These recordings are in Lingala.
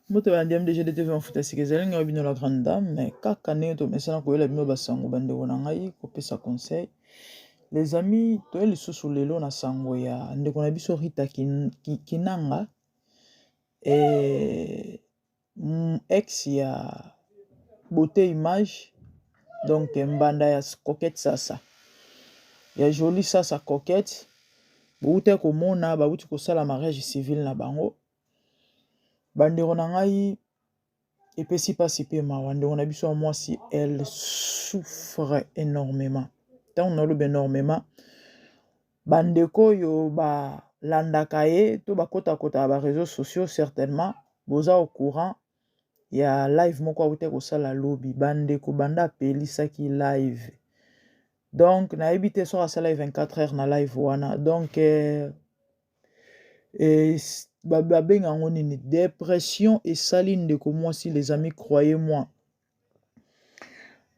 Moto ya ndiam déjà de en futa sikezeli nga bino la grande dame mais kaka ne to mesana ko yela bino basango bande wona ngai ko pesa conseil. Les amis, to eli susu lelo na sango ya ndeko na biso Rita Kinanga ex ya beauté image donc mbanda ya coquette sasa. Ya jolie sasa coquette. Bouté ko mona ba uti ko sala mariage civil na bango. Bandeko na ngai epesi pasi pe mawa ndeko na biso mwasi elle souffre énormément. Tant on a énormément. Bandeko yo ba landaka ye to ba kota ba réseaux sociaux certainement boza au courant ya live moko auté ko sala lobby bandeko banda pelisaki live. Donc na ebité so asala 24 heures na live wana donc benga ngoni ni dépression et saline de moi si les amis croyez-moi.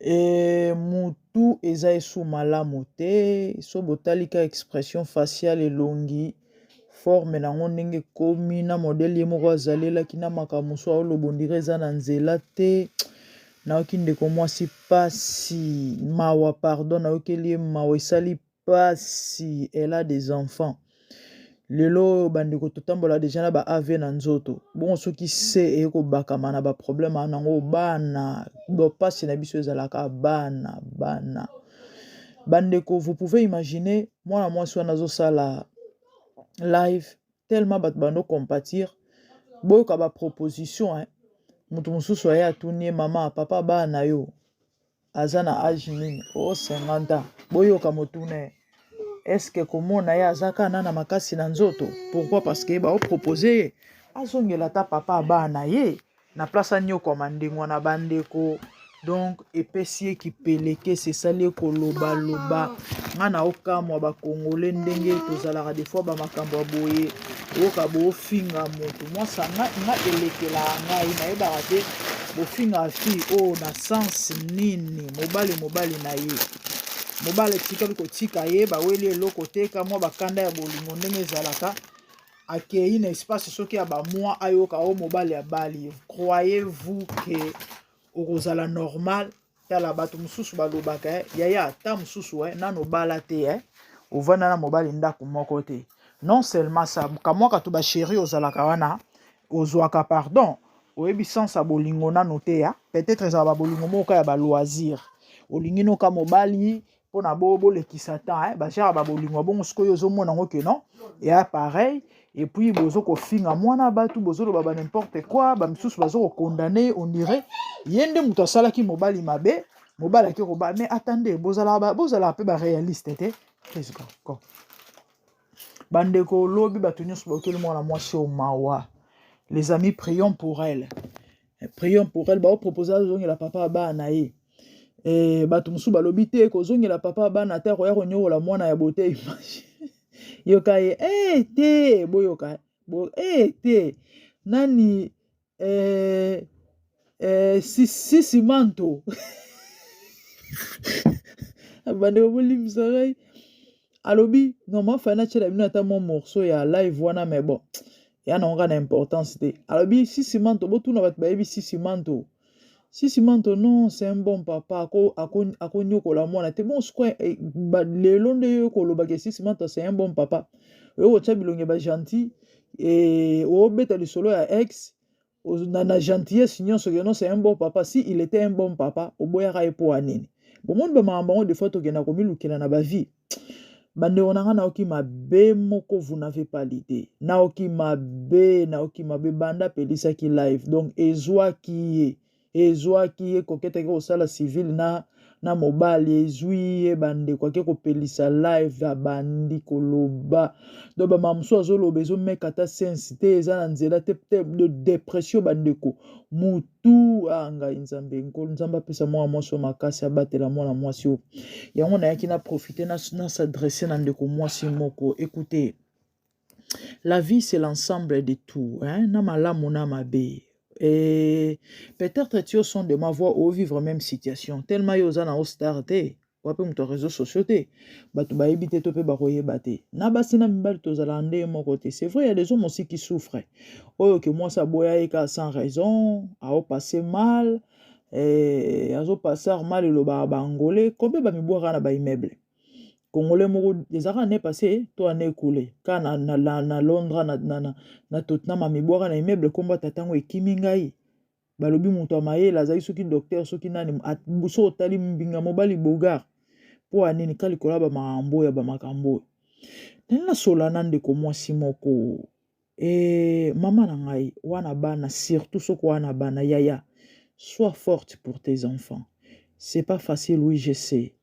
Et mutu eza esu malamu te so botalika expression faciale elongi forme nango ndenge komi na modele ye moko azalelaki na makambo so aolobondira eza na nzela te nayoki ndeko mwasi pasi mawa pardon nayokeli ye mawa esali pasi elle a des enfants lelo bandeko totambola deja na ba AV na nzoto bon soki se eko bakama na ba problème anango bana do pasi na biso ezalaka bana bandeko vous pouvez imaginer mwana mwasi wana azosala live tellement bat bando compatir boyoka ba proposition mutu mosusu aye atuni mama papa bana yo aza na âge nini 50 ans boyoka motune est-ce que komona ye azaka na makasi na nzoto pourquoi parce que ba proposer azongela ta papa bana ye na place anyoko mandingo na bandeko donc epesi ye kipeleke c'est ça le koloba loba ngana okamwa ba congolais ndenge tozalaka des fois ba makambo boye oka bo finga moto moi ça nga elekela ngai na yeba te bo finga fi na sens nini mobali na ye mobali tikali kotika ye baweli eloko te kamwa bakanda ya bolingo ndenge ezalaka akei na espace soki ya bamoi ayoka o mobali ya bali croyez-vous que okozala normal tala bato mosusu balobaka yaya ata mosusu nano bala te ovanda na mobali ndako moko te non seulement ça kamwaka to basheri ozalaka wana ozwaka pardon oyebi sansa bolingo nano te peut-être ezala babolingo moko ya baloisir olingi noka mobali pona bolekisa ta bashara babolingo bongo sikoyo ozomona ngo ke non et pareil et puis bozo ko finga mwana batu bozo lo baba n'importe quoi ba misusu bazo ko condamner on dirait yende muto asala ki mobali mabe mobali ki roba mais attendez bozala pe ba réaliste te qu'est-ce que bandeko lobi batu nyonso bakeli mwana mwasi o mawa les amis prions pour elle ba proposer azongela papa bana ye bato mosusu balobi te kozongela papa bana te koya konyokola mwana ya beauté image yoka ye te boyoka te nani sisi manto bandeko bolimisa ngai alobi normalement fana tiela bino ata mwa morceau ya live wana mais bon ya naonga na importance te alobi sisi manto botuna bato bayebi sisi manto non c'est un bon papa akonyokola mwana te bon sikoyo lelo nde yo kolobaka sisi manto c'est un bon papa oyo kotia bilonge ba gentil obeta lisolo ya ex na gentillesse nyonso ke non c'est un bon papa si il était un bon papa oboyaka ye po anini bomoni bamakambo yango des fois tokenda komilukela na bavie bandeko na nga naoki mabe moko vous n'avez pas l'idée naoki mabe banda pelisaki live donc ezwaki ye koketaki kosala civil na mobali ezwi ye bandeko ake kopelisa live ya bandi koloba donc bamamusu azoloba ezomeka ata sensi te eza na nzela te de dépression bandeko mutu ngai nzambe nkolo nzambe apesa mwana mwasi o makasi abatela mwana mwasi o yango nayaki na profite na s'adresse na ndeko mwasi moko écoutez la vie c'est l'ensemble de tout na malamu na mabe et peut-être tu au son de ma voix ou vivre même situation tellement yoza na star te wape muto réseaux sociaux te bato bayebi te to pe bakoyeba te na basi na mibali tozala nde moko te. C'est vrai, il y a des hommes aussi qui souffrent oyo ke mwasi aboya ye ka sans raison aopase mal azopasar mal eloba bangolais combien bamibwaka na baimmeuble congolais moko ezalaka ane passé to ane ekule ka na Londres na Tottenham amibwaka na immeuble kombo tatango ekimi ngai balobi moto ya mayele azali soki docteur soki nani so otali mbinga mobali bogar mpo anini ka likolo ya bamakambo ya bamakambo nani nasola na ndeko mwasi moko mama na ngai wana bana surtout soki wana bana yaya sois forte pour tes enfants. C'est pas facile, oui je sais.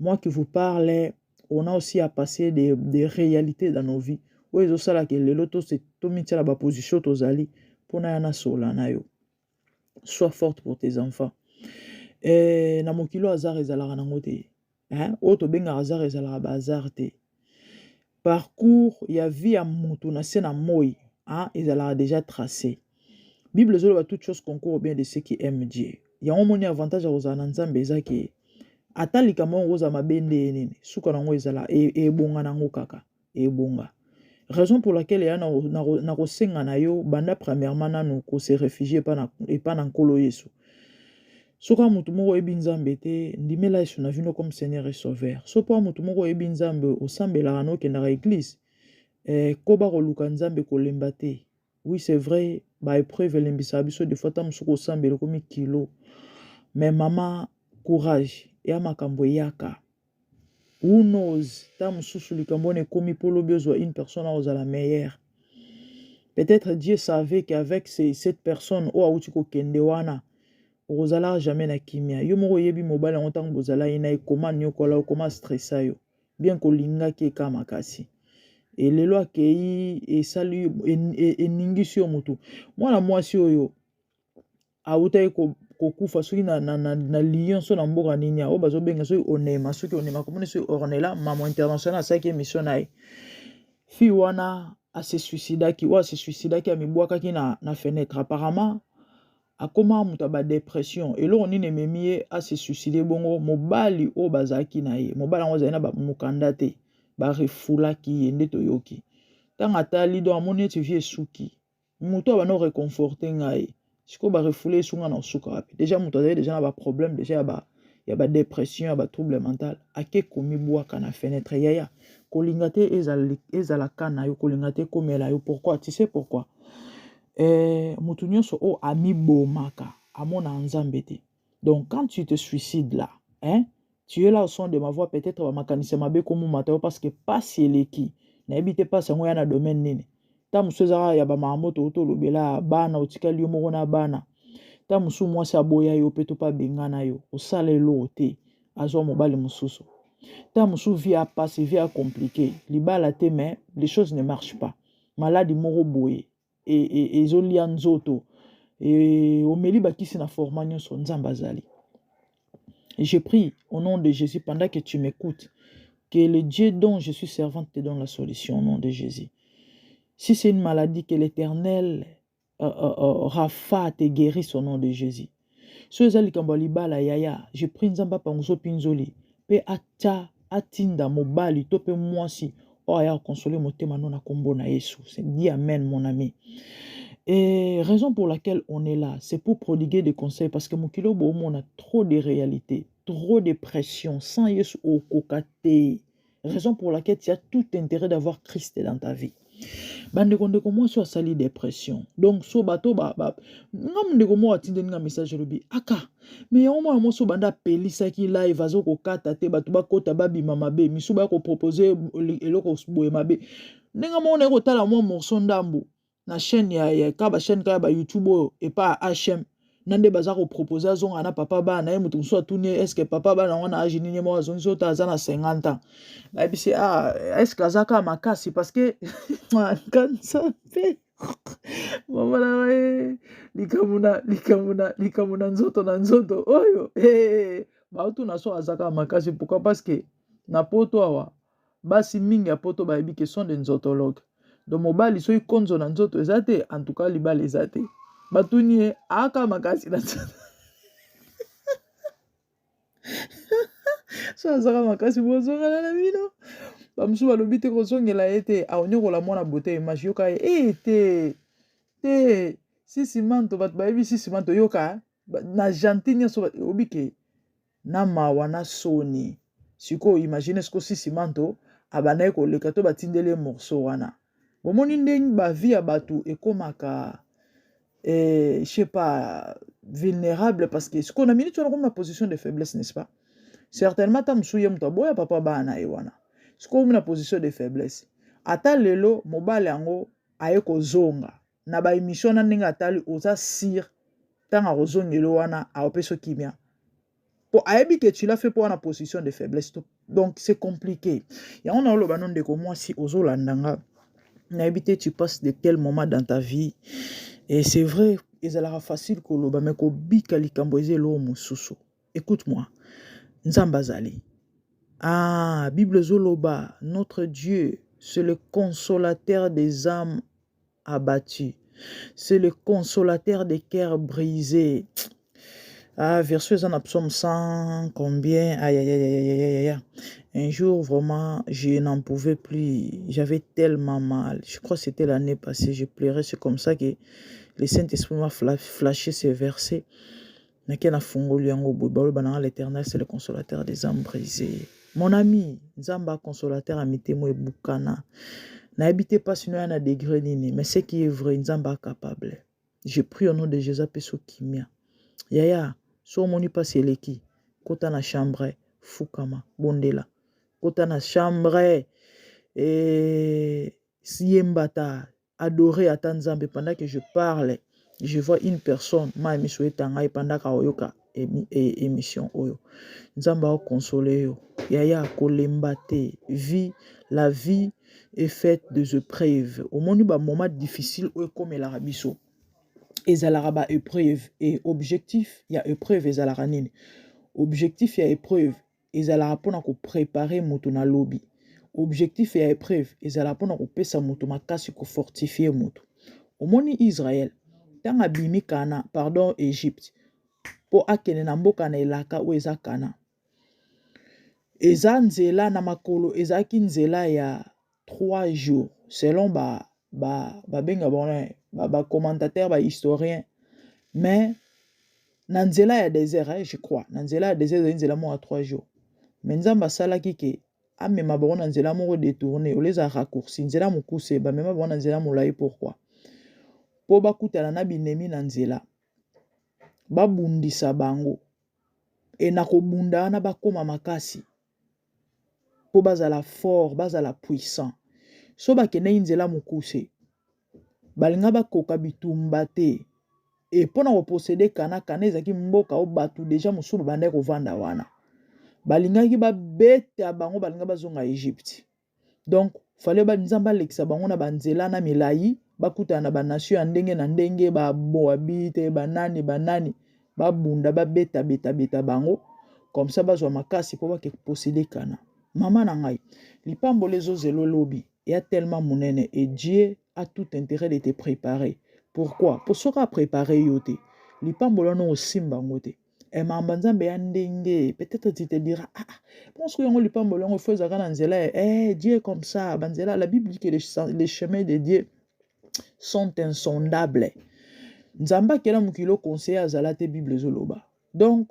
Moi qui vous parle, on a aussi à passer des réalités dans nos vies. Oui, c'est ça que les lotos c'est tout mis à la position tozali pour na yana sola na yo. Sois forte pour tes enfants. Na mokilo azar ezalaka nango te. O to benga azar ezalaka ba azar te. Parcours ya vie ya mutu na se na moi, ezalaka déjà tracé. Bible zolo toute chose concourt au bien de ceux qui aiment Dieu. Il y a un moni avantage à ozana nzambe ezaki atalika mo oza mabende nini suka nango ezala ebonga nango kaka ebonga. Raison pour laquelle ya na kosenga na yo banda premièrement nanu ko se réfugier pas na nkolo Yesu. Soka mutu moko ebi nzambe te ndimela Yesu na vino comme Seigneur et Sauveur. Sopa mutu moko ebi nzambe osambela na okenda église koba koluka nzambe kolemba te. Oui, c'est vrai, bah épreuve l'embissa biso des fois tam suko sambelo comme kilo. Mais maman, courage, ya makambo yaka. Who knows, tam susu likambone komi polo besoin une personne à la meilleure. Peut-être Dieu savait qu'avec cette personne o autiko kendewana, ozala jamais na kimia. Yo moko yebi mobile en tant bozala ina comment nyokola comment stressa yo. Bien ko linga ke kamakasi. Et les lois qui et salut et ningisi omutu mwana mwasi oyo autai ko kufa soki na lion so na mboka nini o bazo benga so onema soki onema komone so ornela maman international ça qui émission na fi wana a se suicidaki a mibwaka na fenêtre apparemment akoma muta ba dépression et lo nini memie a se suicider bongo mobali o bazaki na ye mobali ngo zaina ba mukanda te ba refula ki yende toyoki tanga tali do amoni eti vie suki muto ba no réconforter ngai siko ba refule sunga na suka wapi déjà muto azali déjà na ba problème déjà ya ba dépression ya ba trouble mental ake komi bwaka na fenêtre yaya kolinga te ezala kana yo kolinga te komela yo pourquoi tu sais pourquoi mutu nyonso o ami bomaka amona nzambe te. Donc quand tu te suicides là tu es là au son de ma voix peut-être va makanise mabe komu matao parce que pas si eleki na ebite pas sango ya na domaine nini ta musozara ya ba mamoto to lobela bana otikali yo moko na bana ta musu mwasi aboya yo peto pa bengana yo osala elo te azwa mobali mususu ta musu vie a passé vie a compliqué libala te mais les choses ne marchent pas maladie moko boye et zolia nzoto et omeli bakisi na forma nyonso nzamba zali. Et je prie au nom de Jésus pendant que tu m'écoutes, que le Dieu dont je suis servante te donne la solution au nom de Jésus. Si c'est une maladie, que l'Éternel Rapha te guérisse au nom de Jésus. Si vous allez la yaya, je prie nzamba panguso pinzoli, pe atia atinda mobali tope mwasi, o aya consoler motema nona kombo na Yesu. C'est dit amen mon ami. Et raison pour laquelle on est là, c'est pour prodiguer des conseils parce que mon kilo on a trop de réalités, trop de pression, sans Yesu au kokate. Raison pour laquelle tu as tout intérêt d'avoir Christ dans ta vie. Bande konde komo so sali dépression. Donc so bato ngam de komo atinde nga message lobi aka. Mais au moins mo so banda pelisa ki live azo ko kata te bato ba kota babi mama be misu ba ko proposer eloko boye mabe. Nenga mo na ko tala mo morceau ndambu. Na chaîne ya ka ba chaîne ka ba YouTube et pas HM nande baza ko proposer zonga na papa ba na mutu so tourner est-ce que papa ba na wana âge nini mo zongi so ta na 50 ans ba bi c'est est-ce que azaka makasi parce que quand ça fait maman na likamuna nzoto oyo ba tu na so azaka makasi pourquoi parce que na poto awa basi mingi ya poto ba bi que sont des nzotologues. Donc mobali so ikonzo na nzoto ezate en tout cas libala ezate batuni aka makasi na nzoto so azaka makasi bozongana na bino bamosusu balobi te kozongela ye te aonyokola mwana bote image yoka ye te sisi manto bato bayebi sisi manto yoka na gentil nyonso obi ke na mawa na soni sikoyo imagine siko sisi manto abandaki koleka to batindeli morceau wana bomoni ndenge bavi ya bato ekomaka je sais pas vulnérable parce que sikoyo na minute wana komi na position de faiblesse n'est-ce pas certainement ta mosusu ye moto aboya papa bana ye wana sikoyo komi na position de faiblesse ata lelo mobali yango aye kozonga na baémission na ndenge atali oza sire ntango akozongela wana aopesa kimia po ayebi ke tu l'as fait pour une position de faiblesse donc c'est compliqué yango na oloba no ndeko mwasi ozolandanga nayebi te tu passes de quel moment dans ta vie et c'est vrai ezalaka facile koloba mais kobika likambo eza eloko mosusu écoute-moi nzambe azali Bible zoloba notre Dieu c'est le consolateur des âmes abattues, c'est le consolateur des cœurs brisés. Verset en psaume 100, combien? Aïe, aïe, aïe, aïe, aïe, aïe. Un jour, vraiment, je n'en pouvais plus. J'avais tellement mal. Je crois que c'était l'année passée. Je pleurais. C'est comme ça que le Saint-Esprit m'a flashé ces versets. L'Éternel, c'est le consolateur des âmes brisées. Mon ami, Nzamba consolateur amité moi bukana. N'habitez pas sinon à un degré nini. Mais ce qui est vrai, Nzamba capable. Je prie au nom de Jésus Peso Kimia. Yaya, so moni pas seleki. Kota na chambre, fukama, bondela. Kota na chambre, siembata, adoré à Tanzambe. Pendant que je parle, je vois une personne, ma émission est en pendant qu'aoyoka émission oyo. Nzamba o consolé yo. Yaya kolembate, vie, la vie est faite de épreuves. Au moment ba moment difficile ou comme l'arabiso. Ezalara ba épreuve et objectif, il y a épreuve ezalara nini. Objectif il y a épreuve, ezalara pona ko préparer moto na lobby. Objectif il y a épreuve, ezalara pona ko pesa moto makasi ko fortifier moto. Au moni Israël, tanga bimi kana, pardon Égypte. Po akene na mboka na elaka o eza kana. Eza nzela na makolo, ezaki nzela ya 3 jours selon benga ba commentateur ba historien mais na nzela ya désert je crois na nzela ya désert nzela mo à 3 jours mais nzamba salaki ke amema ba na nzela mo détourner o les a raccourci nzela mokuse ba mema ba na nzela molai pourquoi po bakutana na binemi na nzela babundisa bango e na kobunda na bakoma makasi po bazala fort bazala puissant so bakene nzela mokuse balinga bakoka bitumba te et pona ko posséder kana ezaki mboka o batu déjà musubu bande ko vanda wana balinga ki ba beta bango balinga bazonga Égypte donc fallait ba nzamba lekisa bango na banzela na milai bakuta na ba nation ya ndenge na ndenge ba Moabite banani babunda ba beta bango comme ça bazwa makasi po ba ke posséder kana mama na ngai lipambo lezo zelo lobi il y a tellement monene et Dieu a tout intérêt de te préparer. Pourquoi? Pour ce qu'a préparé yote. Lipambolo no simba ngote. Et mambanzambe yandenge. Peut-être tu te diras, pense que yon lipambolo ngo faut zaka nzela. Dieu est comme ça. Banzela, la Bible dit que les chemins de Dieu sont insondables. Nzamba kela mukilo conseil azala te Bible zoloba. Donc,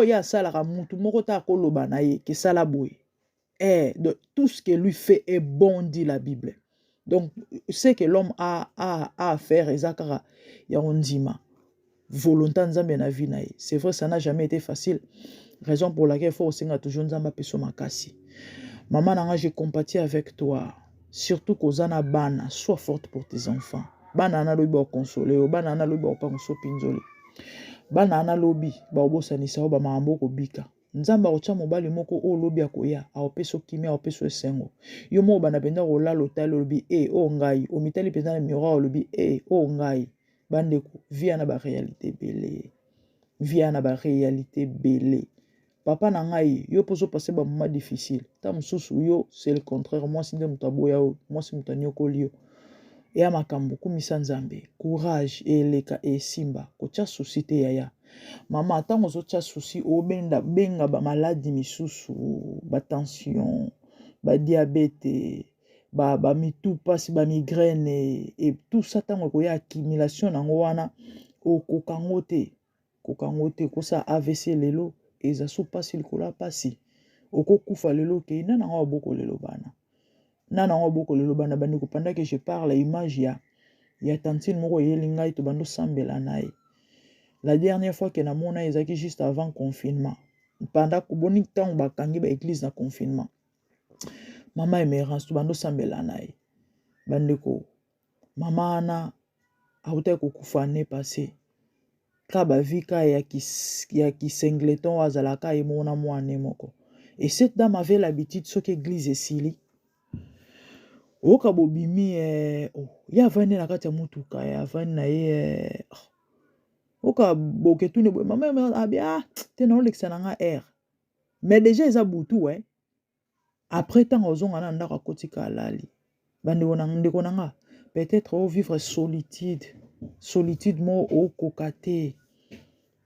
ya sala mutu moko ta koloba na ye ke sala boye. De tout ce que lui fait est bon, dit la Bible. Donc, ce que l'homme a à faire, ezakara yarondima. Volonté nzambe na vie na ye. C'est vrai, ça n'a jamais été facile. Raison pour laquelle il faut aussi toujours nzamba peso makasi. Maman nanga, je compatis avec toi. Surtout kozana bana, sois forte pour tes enfants. Bana na lobi ba consoler, bana na lobi ba pa pinzoli. Bana na lobi ba obosanisa ba mambo ko bika. Nzamba ocha mobali moko o lobi akoya aopeso kimia aopeso esengo yo mo bana penda ko la lotalo lobi o ngai o mitali penda na miroir lobi o ngai bandeko via na ba réalité belé papa na ngai yo poso passer ba moment difficile ta mususu yo c'est le contraire moi si ndem taboya moi si mutanyo kolio et amakambo kumisa nzambe courage et leka et simba kocha société yaya Mama ata ozotia souci benga ba maladie misusu ba tension ba diabète ba mitu pasi ba migraine et tout ça tango ko ya accumulation nango wana okokango te kosa AVC lelo eza so pasi likola pasi okokufa lelo ke nana ngo boko lelo bana bandi ko pendant que je parle image ya tantine moko yelingai to bando sambela nae. La dernière fois que namona ezaki juste avant confinement pendant que boni temps bakangi ba église na confinement mama emerance to bando sambela nae bandeko mama ana auta kokufa ne passé ka bavika ya kisengleton azalaka emona mwana moko. Et cette dame avait l'habitude soki église esili oka bobimi ya vandi na kati ya mutuka ya vandi na ye oka boketune boy mama abia te na olekisa nanga air mais déjà eza butu après tant ozonga na ndako akotika alali ndeko nanga peut-être au vivre solitude mo okoka te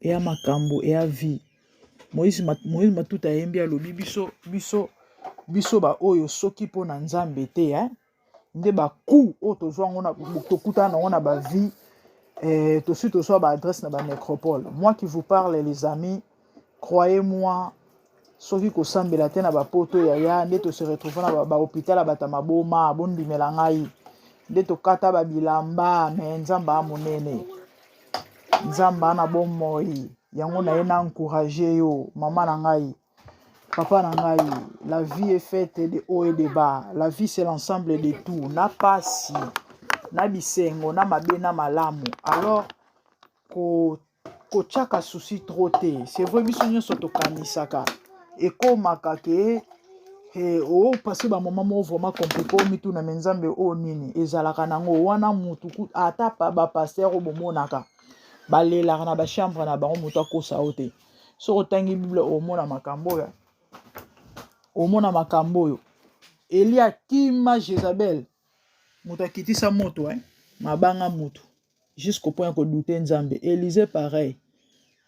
eya makambo eya vie Moïse Matuta yembi alobi biso ba oyo soki po na nzambe te nde ba ku o tozwa ngona tokuta na ngona ba vie tozwa ba adresse na ba nécropole. Moi qui vous parle les amis, croyez-moi soki ko sambela te na ba poto ya nde to se retrouver na ba hôpital ba tamaboma bondimela ngai nde to kata ba bilamba mais nzamba monene nzamba na bomoi yango na ye na encourager yo mama na ngai papa na ngai. La vie est faite de haut et de bas. La vie c'est l'ensemble de tout. Na pasi na bisengo na mabe na malamu. Alors ko chaka souci trop te. C'est vrai biso nyonso to kanisaka ekomaka ke parce ba moment mo vraiment compliqué o mitu na menzambe o nini ezalaka nango wana mutu ata pa ba pasteur o bomonaka balelaka na ba chambre na bango mutu akosa ote so otangi bible omona makambo oyo Elia kima Jezabel mutu akitisa moto mabanga mutu jusqu'au point que douter nzambe. Élisée pareil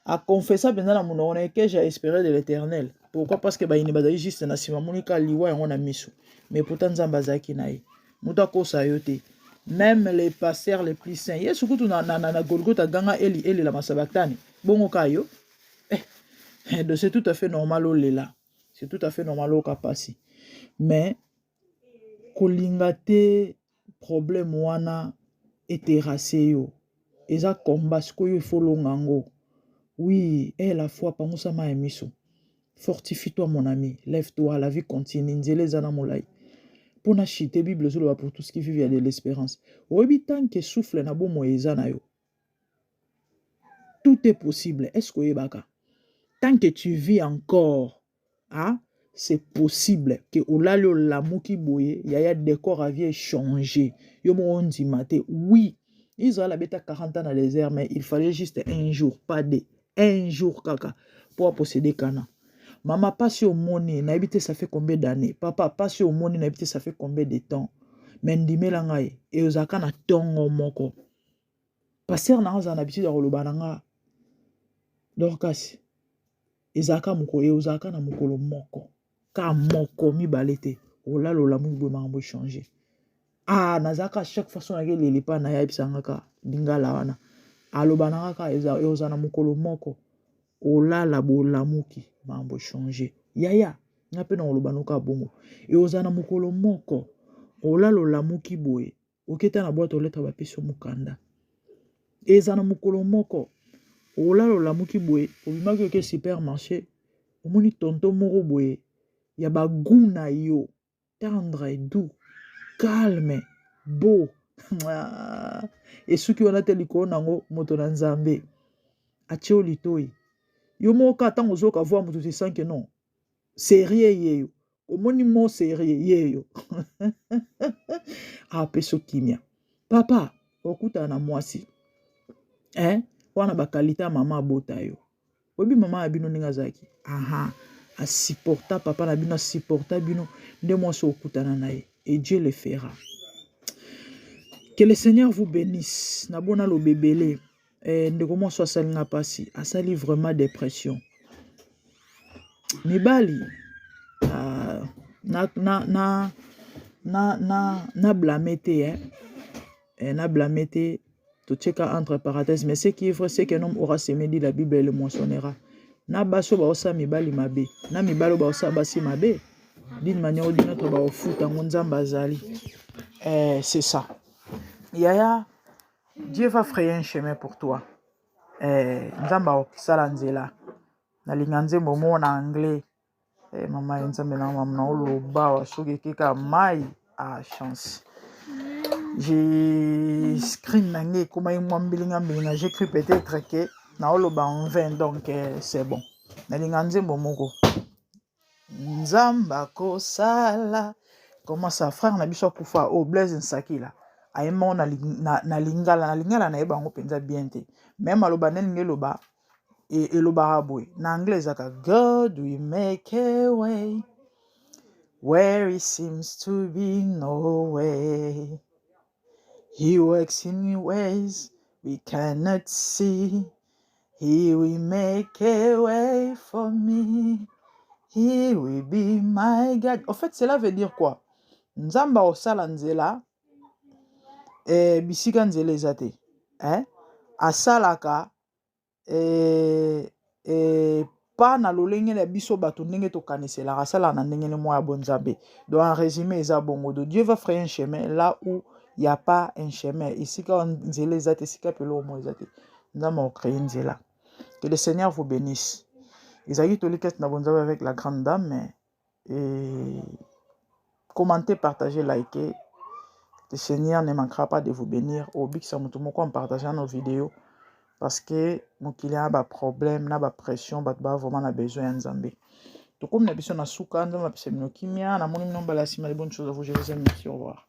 a confessé pendant la monnaie que j'ai espéré de l'Éternel. Pourquoi? Parce que il bazali juste na sima monika liwa yango na miso mais pourtant nzamba zaki nae mutu akosa yote. Même les pasteurs les plus saints yesu kutu na Golgotha ganga eli la masabaktani bongo kayo donc c'est tout à fait normal olela c'est tout à fait normal au kapasi mais kolinga te problème wana eterase yo eza combat sikoyo il faut longango. Oui, et la foi pangusa ma emiso. Fortifie-toi mon ami, lève-toi, la vie continue. Nzele zana molai. Pour na chite Bible zolo pour tout ce qui vit, il y a de l'espérance. Obi tant que souffle na bo moeza na yo. Tout est possible. Est-ce que baka? Tant que tu vis encore, c'est possible que olalo lamuki boye, yaya décor a vie changé. Yo mo on dit maté. Oui, Israël habita 40 ans dans le désert, mais il fallait juste un jour, pas deux. Un jour, kaka, pour posséder Cana. Maman, passe au monde, n'habite ça fait combien d'années? Papa, passe au monde, n'habite ça fait combien de temps? Mais ndime langai, et osaka na tongo moko. Passer na en habitude à rolobananga. Dorcas, ezaka moko, et osaka na mokolo moko. Ka moko mi balete, ola lola mou mambo changer. Nazaka chaque façon à laquelle il est pas na yaip sangaka, dingala wana. Alobanaka ezana mukolo moko olala bolamuki mambo changer yaya ngape na olobanuka bongo ezana mukolo moko olala olamuki boye oketa na boîte aux lettres ba peso mukanda ezana mukolo moko olala olamuki boye obimaki ke supermarché omoni tonton moko boye ya baguna yo tendre et doux calme beau et ceux qui ont été likolo nango moto na nzambe atio litoi yo moka tango zoka voir moto te sent que non sérieux yeyo omoni mo sérieux yeyo peso kimia papa okuta na mwasi wana ba qualité mama bota yo obi mama abino ninga zaki a supporta papa na bino supporta bino nde mwasi okutana naye et Dieu le fera. Que le Seigneur vous bénisse. Nabona lo bébélé. ndeko mwasi asalinga mpasi asali vraiment dépression mibali na blâmer te na blâmer te totieka entre parenthèses mais ce qui est vrai c'est qu'un homme aura semé dit la Bible le moissonnera na baso baosa mibali mabe na mibali baosa basi mabe d'une manière ou d'une autre baofuta ngo nzambe azali c'est ça yaya Dieu va frayer un chemin pour toi nzambe akosala nzela nalinga nzembo mo na anglais mama nzambe na mama na oloba wa soki keka mai a chance j'ai screen nange ekoma mwa mbilinga j'ai cru peut-être que na oloba en vain donc c'est bon nalinga nzembo moko nzambe akosala comment ça frère na biso akufa o Blaise Nsakila ayemba na lingala na yeba ngo penza bien te même aloba nelinge loba elobaka boye na anglais ezaka God will make a way where it seems to be no way. He works in ways we cannot see. He will make a way for me. He will be my God. En fait, cela veut dire quoi? Nzamba osala nzela bisika nzela ezate. Asalaka pa na lolenge na biso bato ndenge tokanisela asala na ndenge ne moya bonzambe. Donc en résumé eza bongo de Dieu va frayer un chemin là où il y a pas un chemin. Ici quand nzela ezate sika pelo mo ezate. Nzamba o créer nzela. Que le Seigneur vous bénisse. Isaïe Toliket na bonzambe avec la grande dame et commentez, partagez, likez. Le Seigneur ne manquera pas de vous bénir. Au big samutumoko en partageant nos vidéos. Parce que mon client a des problèmes, a des pressions, a vraiment besoin de Nzambe. Donc comme nous avons besoin de souka, nous avons besoin de kimia, nous avons besoin de bonnes choses à vous. Je vous aime, merci, au revoir.